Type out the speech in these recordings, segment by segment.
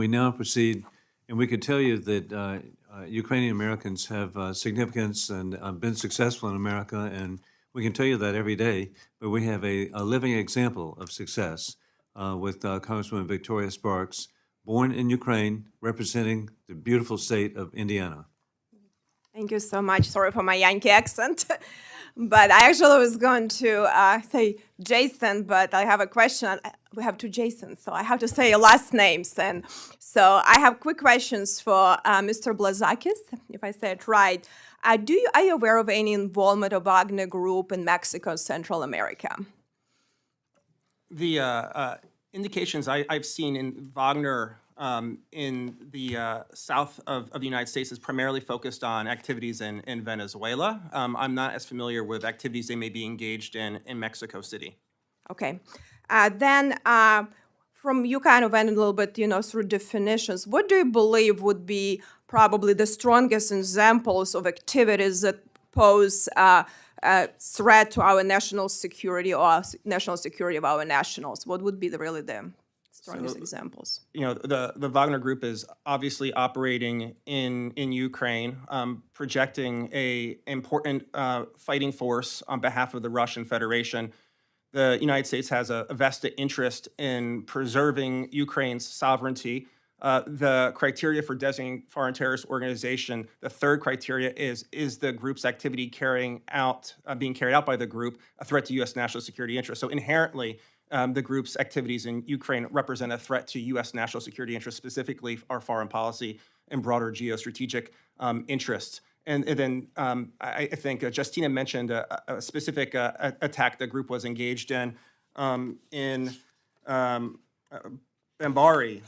We now proceed, and we could tell you that Ukrainian Americans have significance and been successful in America, and we can tell you that every day, but we have a living example of success with Congresswoman Victoria Spartz, born in Ukraine, representing the beautiful state of Indiana. Thank you so much. Sorry for my Yankee accent. But I actually was going to say Jason, but I have a question. We have two Jasons, so I have to say your last names. And so I have quick questions for Mr. Blazakis, if I say it right. Are you aware of any involvement of Wagner Group in Mexico, Central America? The indications I've seen in Wagner in the south of the United States is primarily focused on activities in Venezuela. I'm not as familiar with activities they may be engaged in Mexico City. Okay. Then from you kind of went a little bit, through definitions. What do you believe would be probably the strongest examples of activities that pose a threat to our national security or national security of our nationals? What would be the strongest examples? The Wagner Group is obviously operating in Ukraine, projecting a important fighting force on behalf of the Russian Federation. The United States has a vested interest in preserving Ukraine's sovereignty. The criteria for designating foreign terrorist organization, the third criteria is the group's activity being carried out by the group a threat to U.S. national security interests? So inherently, the group's activities in Ukraine represent a threat to U.S. national security interests, specifically our foreign policy and broader geostrategic interests. And then I think Justyna mentioned a specific attack the group was engaged in Bambari.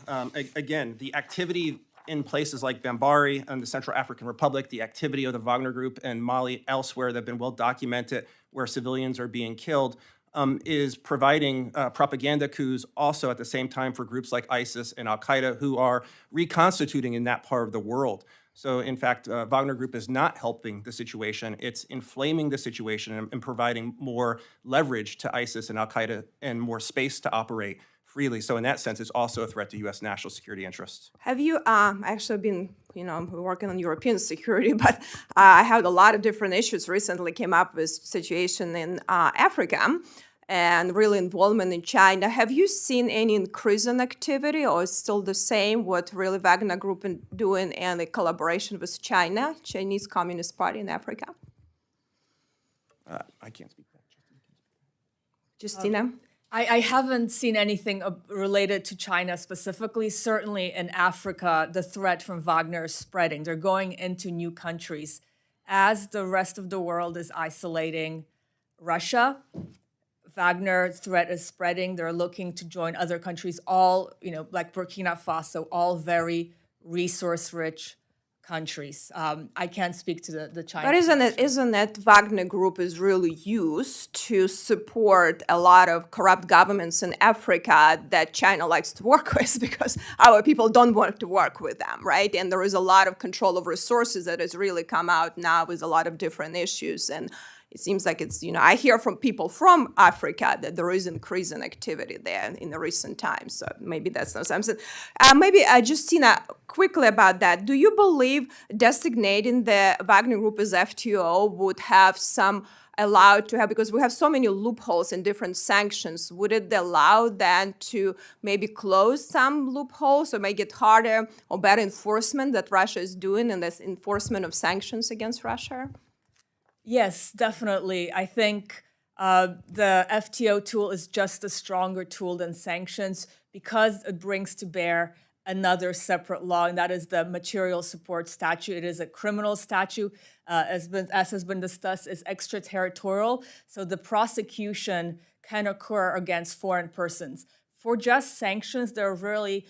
Again, the activity in places like Bambari and the Central African Republic, the activity of the Wagner Group and Mali elsewhere that have been well documented where civilians are being killed, is providing propaganda coups also at the same time for groups like ISIS and Al-Qaida who are reconstituting in that part of the world. So in fact, Wagner Group is not helping the situation. It's inflaming the situation and providing more leverage to ISIS and Al-Qaida and more space to operate freely. So in that sense, it's also a threat to U.S. national security interests. Have you actually been, working on European security, but I had a lot of different issues recently came up with situation in Africa and really involvement in China. Have you seen any increase in activity, or is still the same what really Wagner Group is doing and the collaboration with China, Chinese Communist Party in Africa? I can't speak to that. Justyna? I haven't seen anything related to China specifically. Certainly in Africa, the threat from Wagner is spreading. They're going into new countries. As the rest of the world is isolating Russia, Wagner threat is spreading. They're looking to join other countries, all, like Burkina Faso, all very resource-rich countries. I can't speak to the China. But isn't it Wagner Group is really used to support a lot of corrupt governments in Africa that China likes to work with because our people don't want to work with them, right? And there is a lot of control of resources that has really come out now with a lot of different issues. And it seems like it's, I hear from people from Africa that there is increasing activity there in the recent times. So maybe that's not something. Maybe Justyna, quickly about that. Do you believe designating the Wagner Group as FTO would have some allowed to have, because we have so many loopholes in different sanctions, would it allow then to maybe close some loopholes or make it harder or better enforcement that Russia is doing in this enforcement of sanctions against Russia? Yes, definitely. I think the FTO tool is just a stronger tool than sanctions because it brings to bear another separate law, and that is the material support statute. It is a criminal statute, as has been discussed, is extraterritorial. So the prosecution can occur against foreign persons. For just sanctions, there are really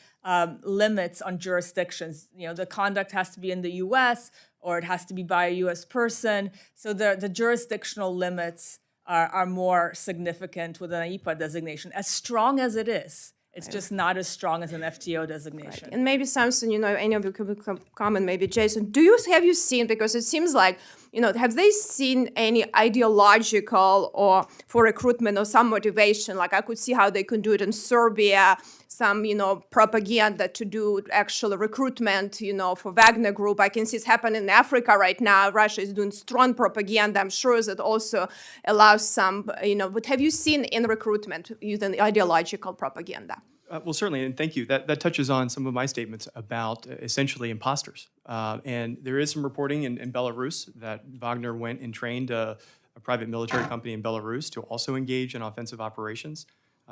limits on jurisdictions. The conduct has to be in the U.S., or it has to be by a U.S. person. So the jurisdictional limits are more significant with an IPA designation, as strong as it is. It's just not as strong as an FTO designation. Right. And maybe Samson, any of you could comment, maybe Jason, have you seen, because it seems like have they seen any ideological or for recruitment or some motivation? Like I could see how they could do it in Serbia, some, propaganda to do actual recruitment, for Wagner Group. I can see it's happening in Africa right now. Russia is doing strong propaganda. I'm sure that also allows some, but have you seen in recruitment using ideological propaganda? Well, certainly, and thank you. That touches on some of my statements about essentially imposters. And there is some reporting in Belarus that Wagner went and trained a private military company in Belarus to also engage in offensive operations.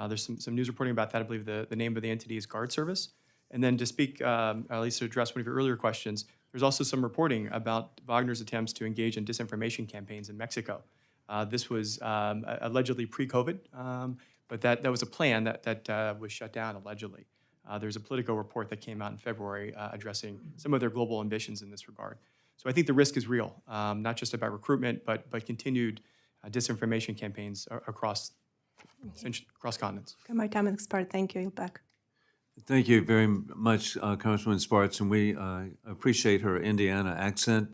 There's some news reporting about that. I believe the name of the entity is Guard Service. And then to speak, at least to address one of your earlier questions, there's also some reporting about Wagner's attempts to engage in disinformation campaigns in Mexico. This was allegedly pre-COVID, but that was a plan that was shut down allegedly. There's a Politico report that came out in February addressing some of their global ambitions in this regard. So I think the risk is real, not just about recruitment, but continued disinformation campaigns across continents. Okay, my time has expired. Thank you. You're back. Thank you very much, Congresswoman Spartz, and we appreciate her Indiana accent.